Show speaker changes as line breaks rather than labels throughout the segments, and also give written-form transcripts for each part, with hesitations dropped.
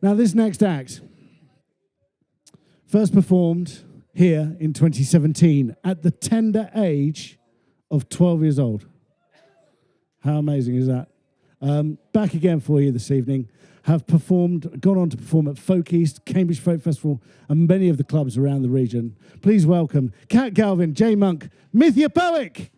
Now, this next act first performed here in 2017 at the tender age of 12 years old. How amazing is that? Back again for you this evening. Have gone on to perform at Folk East, Cambridge Folk Festival, and many of the clubs around the region. Please welcome Kat Galvin, J Monk, Mythopoeic.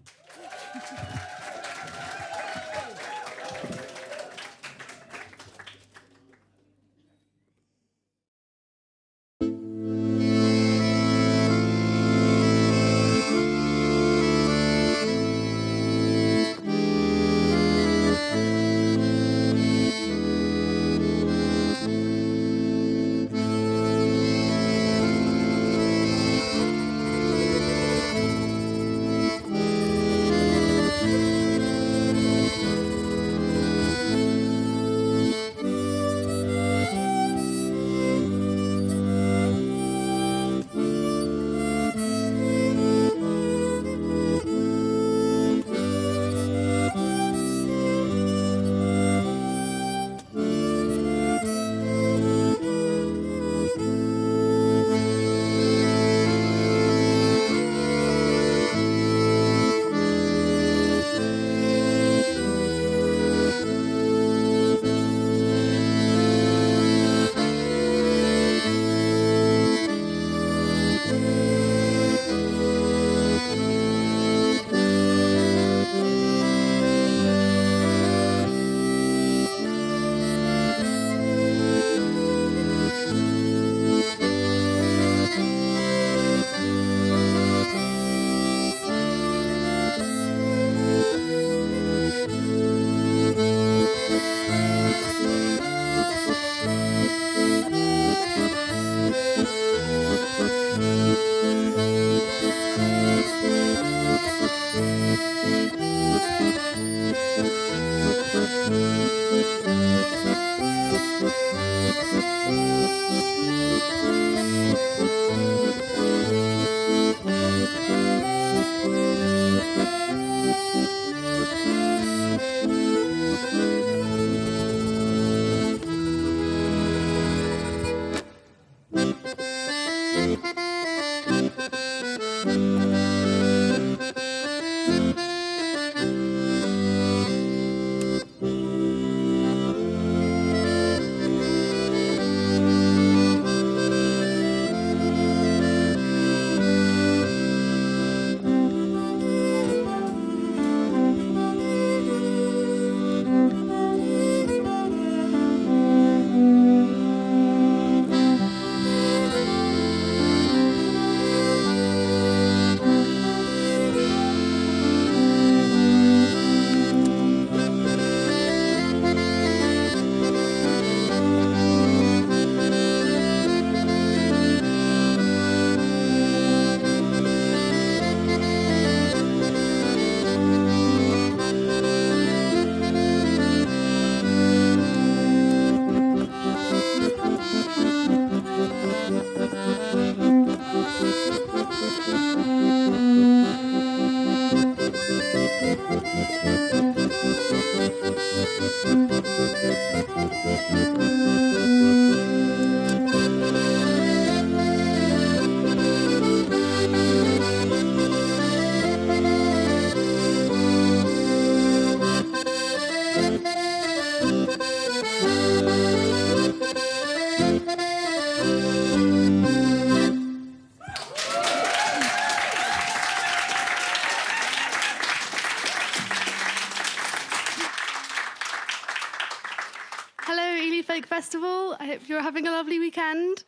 Festival. I hope you're having a lovely weekend.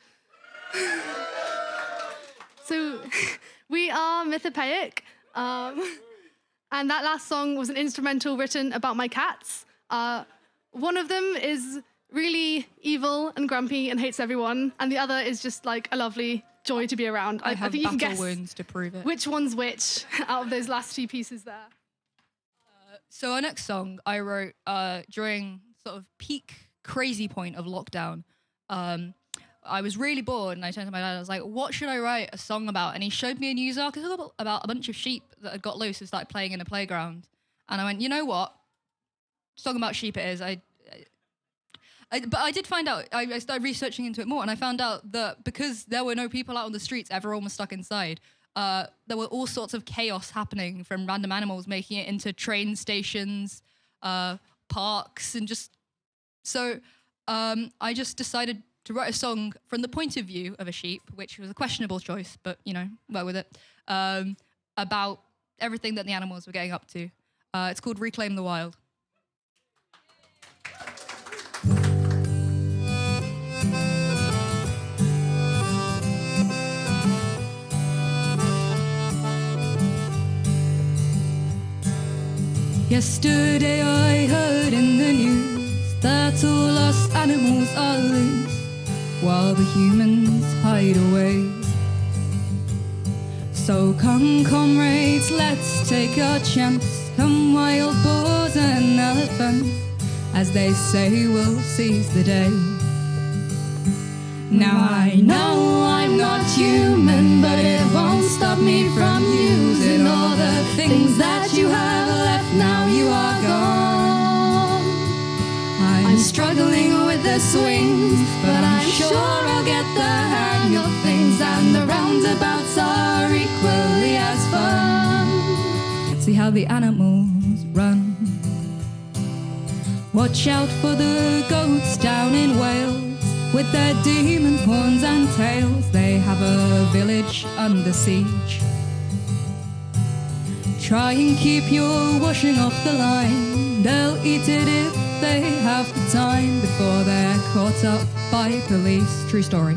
So we are Mythopoeic, and that last song was an instrumental written about my cats. One of them is really evil and grumpy and hates everyone, and the other is just like a lovely joy to be around.
I think you can guess wounds to prove it.
Which one's which out of those last two pieces there.
So our next song I wrote during sort of peak crazy point of lockdown. I was really bored and I turned to my dad, I was like, what should I write a song about? And he showed me a news article about a bunch of sheep that had got loose and started playing in a playground. And I went, you know what? Song about sheep it is. But I did find out, I started researching into it more, and I found out that because there were no people out on the streets, everyone was stuck inside, there were all sorts of chaos happening, from random animals making it into train stations, parks, and just... So I just decided to write a song from the point of view of a sheep, which was a questionable choice, but, you know, work with it, about everything that the animals were getting up to. It's called Reclaim the Wild. Yesterday I heard in the news that all lost animals are loose while the humans hide away. So come comrades, let's take our chance. Come wild boars and elephants, as they say we'll seize the day. Now I know I'm not human, but it won't stop me from using all the things that you have left. Now you are gone. I'm struggling with the swings, but I'm sure I'll get the hang of things, and the roundabouts are equally as fun. See how the animals run. Watch out for the goats down in Wales, with their demon horns and tails. They have a village under siege. Try and keep your washing off the line. They'll eat it if they have the time, before they're caught up by police. True story.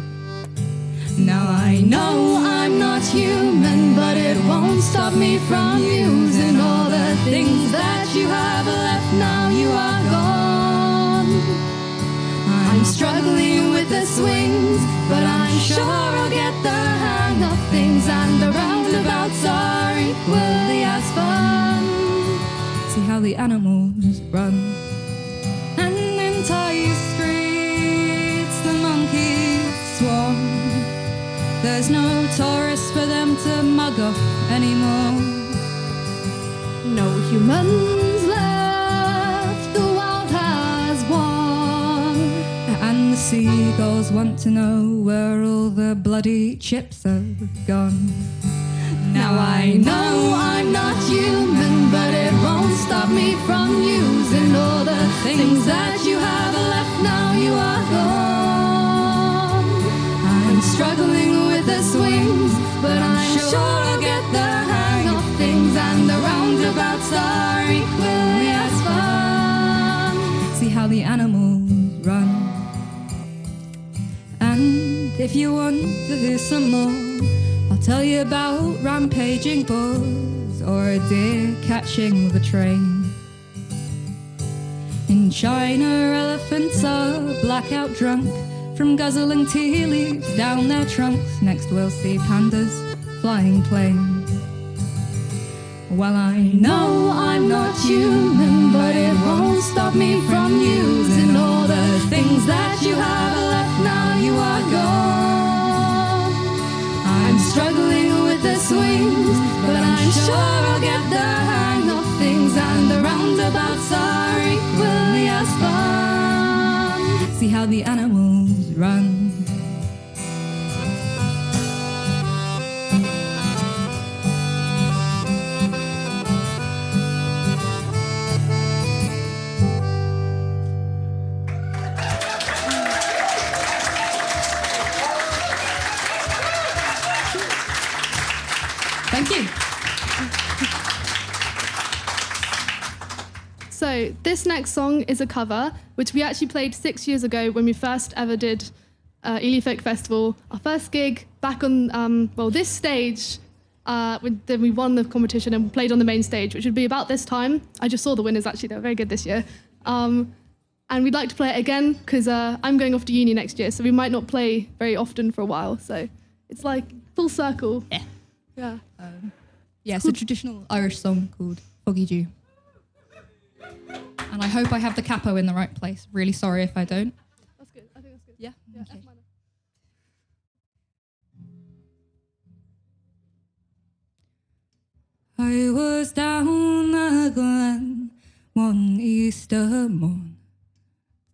Now I know I'm not human, but it won't stop me from using all the things that you have left. Now you are gone. I'm struggling with the swings, but I'm sure I'll get the hang of things, and the roundabouts are equally as fun. See how the animals run. And in tight streets the monkeys swarm. There's no tourists for them to mug off anymore.
No humans left, the wild has won.
And the seagulls want to know where all the bloody chips have gone.
Now I know I'm not human, but it won't stop me from using all the things that you have left. Now you are gone. I'm struggling with the swings, but I'm sure I'll get the hang of things, and the roundabouts are equally as fun.
See how the animals run. And if you want to hear some more, I'll tell you about rampaging boars, or a deer catching the train. In China, elephants are blackout drunk from guzzling tea leaves down their trunks. Next we'll see pandas flying planes. Well, I know I'm not human, but it won't stop me from using all the things that you have left. Now you are gone. I'm struggling with the swings, but I'm sure I'll get the hang of things, and the roundabouts are equally as fun. See how the animals run. Thank you.
So this next song is a cover, which we actually played 6 years ago when we first ever did Ely Folk Festival. Our first gig back on, this stage. Then we won the competition and played on the main stage, which would be about this time. I just saw the winners, actually. They were very good this year. And we'd like to play it again because I'm going off to uni next year, so we might not play very often for a while. So it's like full circle.
Yeah.
Yeah.
It's a traditional Irish song called Foggy Dew. And I hope I have the capo in the right place. Really sorry if I don't.
That's good. I think that's good.
Yeah?
Yeah,
Okay.
F minor.
I was down the glen one Easter morn,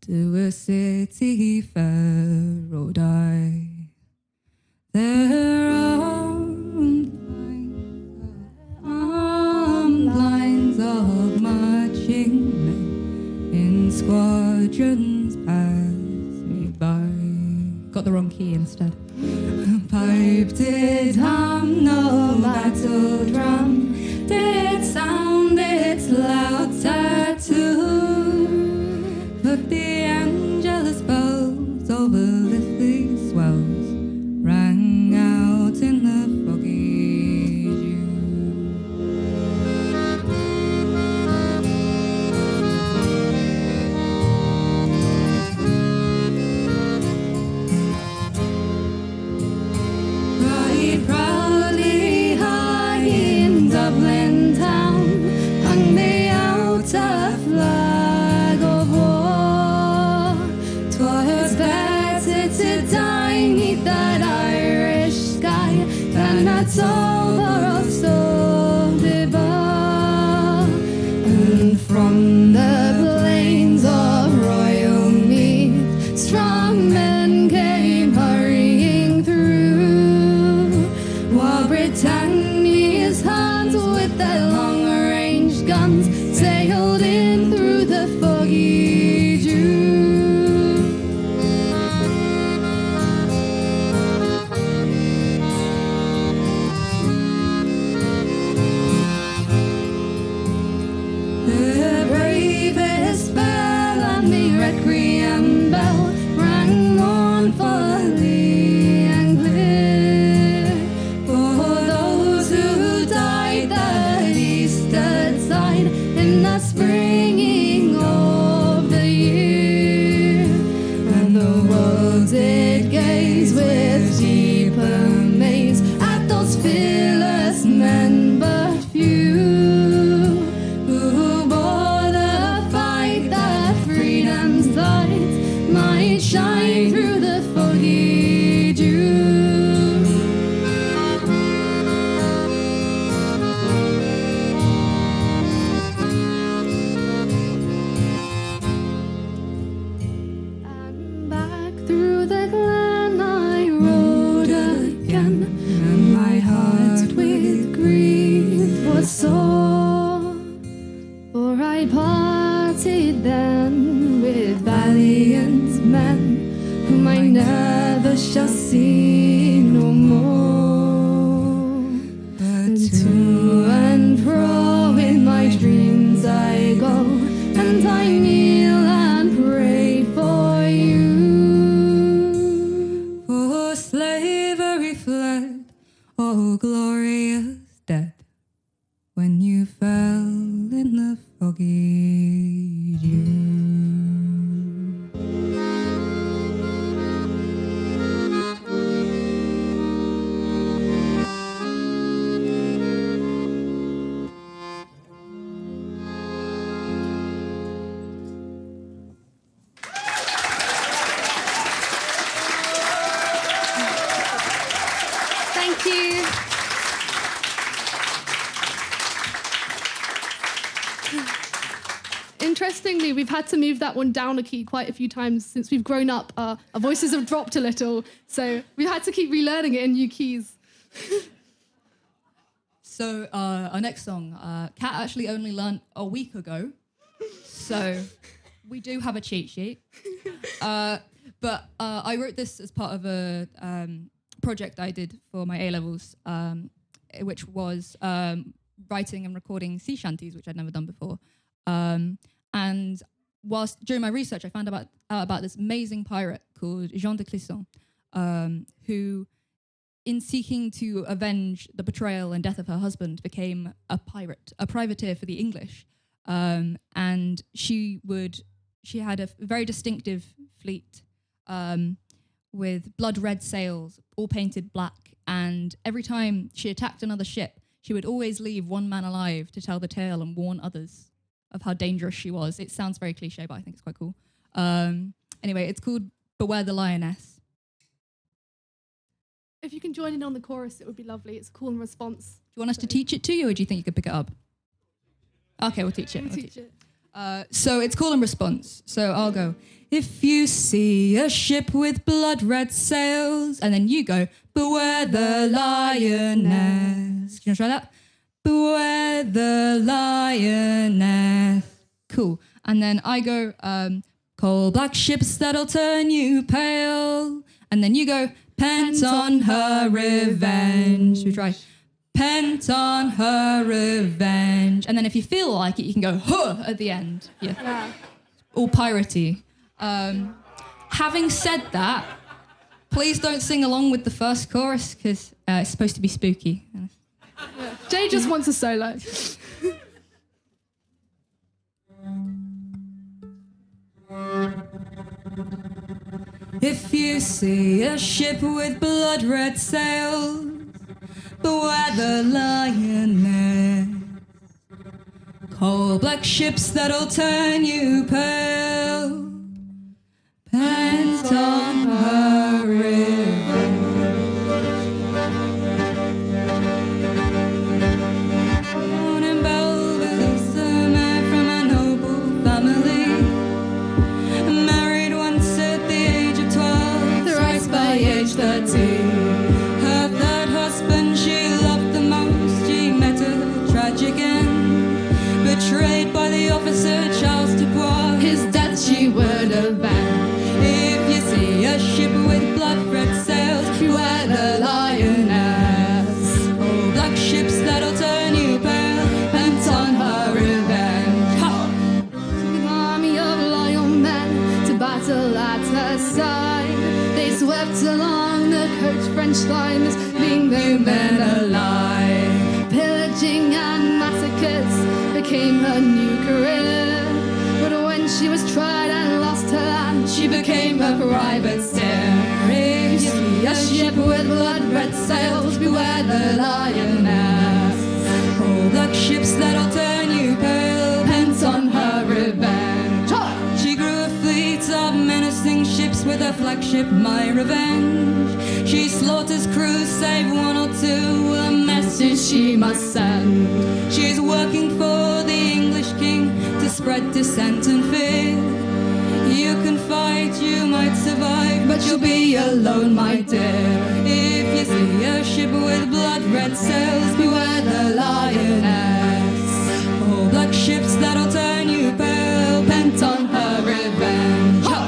to a city fair or die. There are lines of marching men in squadrons pass me by. Got the wrong key instead. Pipe did hum, no battle drum did sound its loud tattoo. But the angelus bells over Liffey swells rang out in the foggy dew. Right proudly high in Dublin town hung the outer flag of war. 'Twas better to die 'neath that Irish sky than at sober of Stoldivar. And from the plains of royal Meath, strong men came hurrying through, while Britannia's hands with their long-range guns sailed in through the foggy dew. The bravest bell and the requiem bell rang mournfully and clear for those who died that Easter side in the springing of the year. And the world did gaze with deep amaze at those fearless men but few, who bore the fight that freedom's light might shine through the foggy dew. And back through the glen I rode again, and my heart with grief was sore, for I parted then with valiant men whom I never shall see no more. But to and fro in my dreams I go, and I kneel and pray for you. For slavery fled, oh glorious death, when you fell in the foggy dew.
Thank you. Interestingly, we've had to move that one down a key quite a few times since we've grown up. Our voices have dropped a little, so we've had to keep relearning it in new keys.
So our next song, Kat actually only learnt a week ago, so we do have a cheat sheet. But I wrote this as part of a project I did for my A-levels, which was writing and recording sea shanties, which I'd never done before. And whilst during my research, I found out about this amazing pirate called Jean de Clisson, who, in seeking to avenge the betrayal and death of her husband, became a pirate, a privateer for the English. And she had a very distinctive fleet with blood red sails, all painted black. And every time she attacked another ship, she would always leave one man alive to tell the tale and warn others of how dangerous she was. It sounds very cliche, but I think it's quite cool. Anyway, it's called Beware the Lioness.
If you can join in on the chorus, it would be lovely. It's a cool response.
Do you want us to teach it to you, or do you think you could pick it up? Okay, we'll teach it.
We'll teach it.
So it's call and response. So I'll go, if you see a ship with blood-red sails, and then you go, beware the lioness. Can you try that? Beware the lioness. Cool. And then I go, coal black ships that'll turn you pale. And then you go, pent on her revenge. We try. Pent on her revenge. And then if you feel like it, you can go, huh, at the end. Yeah. All piratey. Having said that, please don't sing along with the first chorus, because it's supposed to be spooky.
Jay just wants a solo.
If you see a ship with blood-red sails, beware the lioness. Coal black ships that'll turn you pale. Pent on her revenge. Born in Belvedere, a man from a noble family. Married once at the age of 12, thrice by age 13. Her third husband she loved the most. She met a tragic end, betrayed by the officer Charles Dubois. His death she would avenge. If you see a ship with blood-red sails, beware the lioness. Oh, black ships that'll turn you pale, bent on her revenge. Ha!
An army of loyal men to battle at her side. They swept along the coach French lines, leaving the men alive. Pillaging and massacres became her new career. But when she was tried and lost her land, she became a private steer. If you see a ship with blood-red sails, beware the lioness.
Oh, black ships that'll turn you pale,
Bent on her revenge.
She grew a fleet of menacing ships with her flagship, My Revenge. She slaughters crews, save one or two, a message she must send. She's working for the English king to spread dissent and fear. You can fight, you might survive, but you'll be alone, my dear. If you see a ship with blood-red sails, beware the lioness. Oh, black ships that'll turn you pale, bent on her revenge. Ha!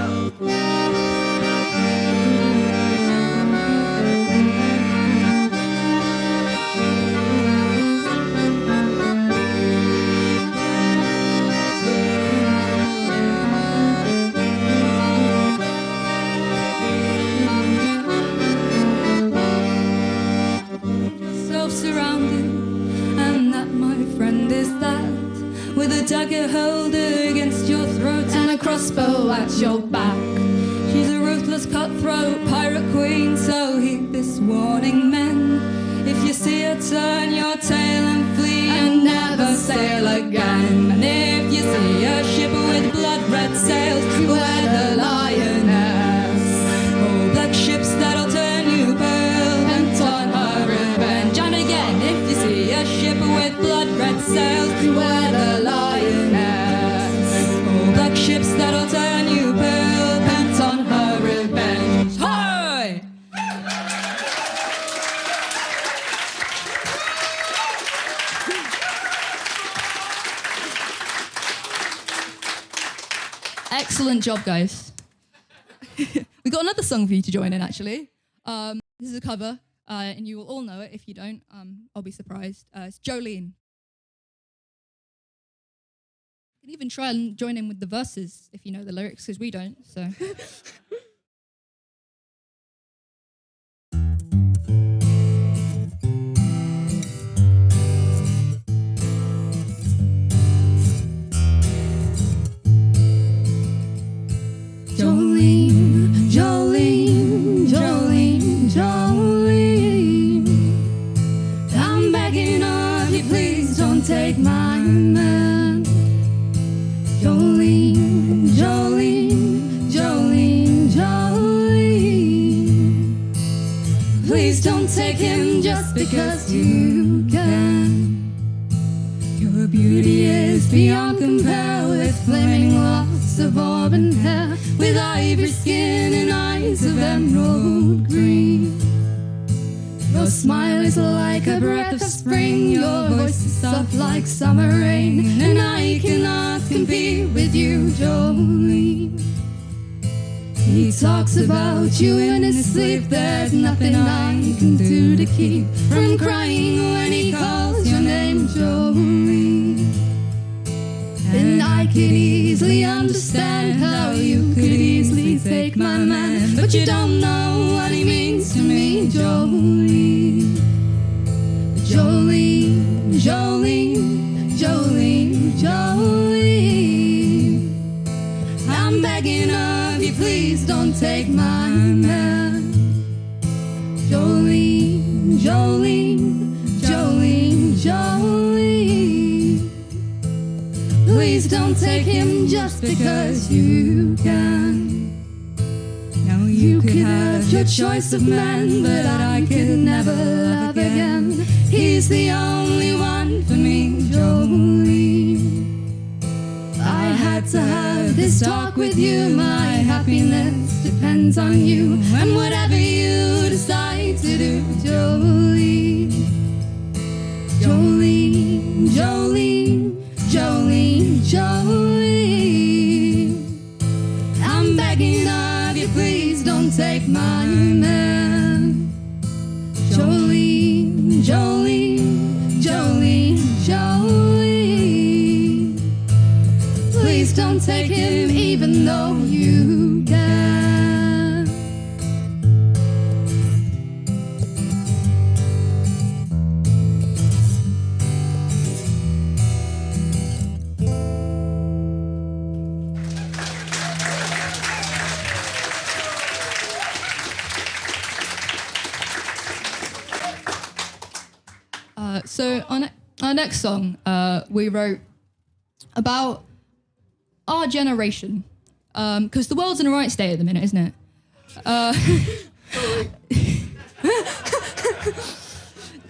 Self-surrounded, and that, my friend, is that. With a dagger held against your throat
And a crossbow at your back.
She's a ruthless cutthroat pirate queen, so heed this warning, men. If you see her, turn your tail and flee and never sail again. And if you see a ship with blood-red sails, beware the lioness. Oh, black ships that'll turn you pale, bent on her revenge. And again, if you see a ship with blood-red sails, beware the lioness. Oh, black ships that'll turn you pale, bent on her revenge. Hi! Excellent job, guys. We got another song for you to join in, actually. This is a cover, and you will all know it. If you don't, I'll be surprised. It's Jolene. You can even try and join in with the verses if you know the lyrics, because we don't, so.
Jolene, Jolene, Jolene, Jolene. I'm begging of you, please don't take my man. Jolene, Jolene, Jolene, Jolene. Please don't take him just because you can. Your beauty is beyond compare with
flaming locks of auburn hair, with ivory skin and eyes of emerald green. Your smile is like a breath of spring, your voice is soft like summer rain, and I cannot compete with you, Jolene. He talks about you in his sleep, there's nothing I can do to keep from crying when he calls your name, Jolene. And I could easily understand how you could easily take my man, but you don't know what he means to me, Jolene. Jolene, Jolene, Jolene, Jolene. I'm begging of you, please don't take my man. Jolene, Jolene, Jolene, Jolene. Please don't take him just because you can. Now you could have your choice of men, but I could never love again. He's the only one for me, Jolene. I had to have this talk with you, my happiness depends on you, and whatever you decide to do, Jolene. Jolene, Jolene, Jolene, Jolene. I'm begging of you, please don't take my man. Jolene, Jolene, Jolene, Jolene. Please don't take him even though you can. So on our next song, we wrote about our generation, because the world's in a right state at the minute, isn't it?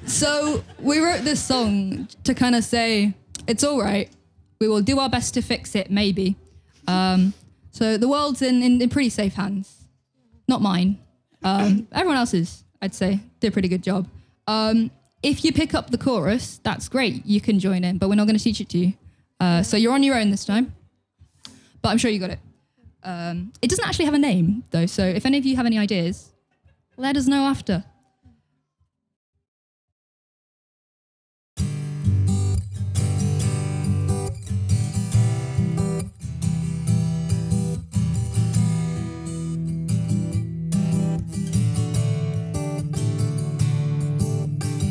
So we wrote this song to kind of say, it's all right, we will do our best to fix it, maybe. So the world's in pretty safe hands. Not mine. Everyone else's, I'd say, did a pretty good job. If you pick up the chorus, that's great. You can join in, but we're not going to teach it to you. So you're on your own this time, but I'm sure you got it. It doesn't actually have a name, though, so if any of you have any ideas, let us know after.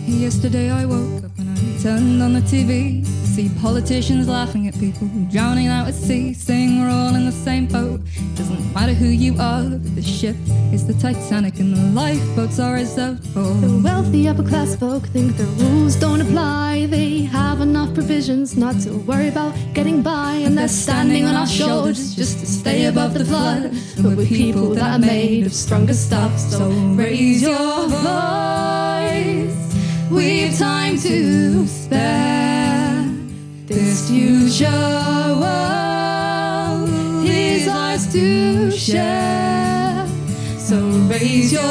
Yesterday I woke up and I turned on the TV to see politicians laughing at people drowning out at sea, saying we're all in the same boat. Doesn't matter who you are, the ship is the Titanic and the lifeboats are reserved for
The wealthy upper class folk think the rules don't apply. They have enough provisions not to worry about getting by, and they're standing on our shoulders just to stay above the flood. But we're people that are made of stronger stuff, so raise your voice. We've time to spare. This future world is ours to share. So raise your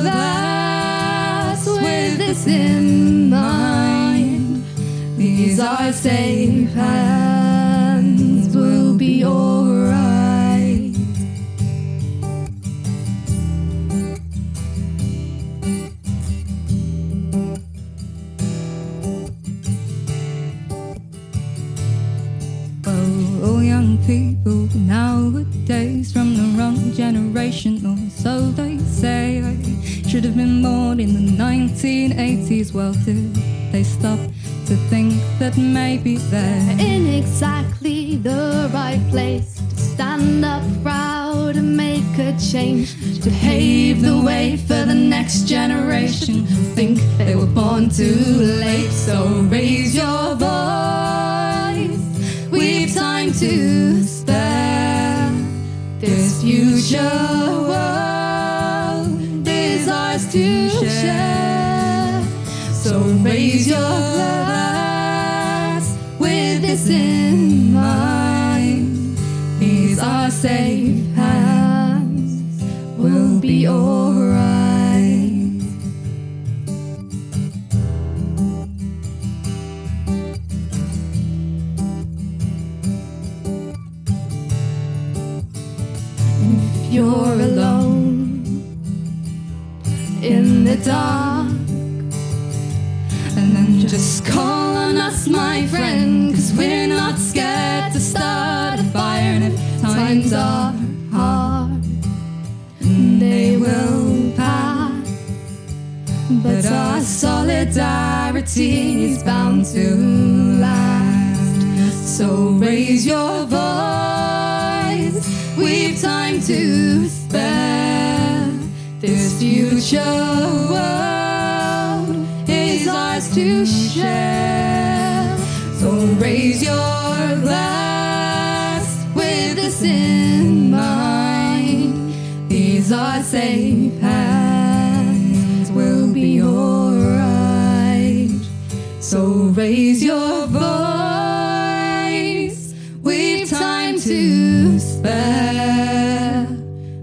glass with this in mind. These are safe hands, we'll be alright. Oh, young people nowadays from the wrong generation, or so they say. I should have been born in the 1980s. Well, did they stop to think that maybe they're in exactly the right place to stand up proud and make a change, to pave the way for the next generation who think they were born too late? So raise your voice, we've time to spare. This future world is ours to share. So raise your glass with this in mind.
will be alright. And if you're alone in the dark, and then just call on us, my friend, 'cause we're not scared to start a fire. And if times are hard, they will pass, but our solidarity is bound to last. So raise your voice, we've time to spare. This future world is ours to share. So raise your glass with this in mind. These are safe hands, we'll be alright. So raise your voice, we've time to spare.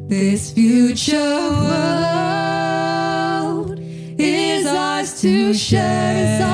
This future world is ours to share.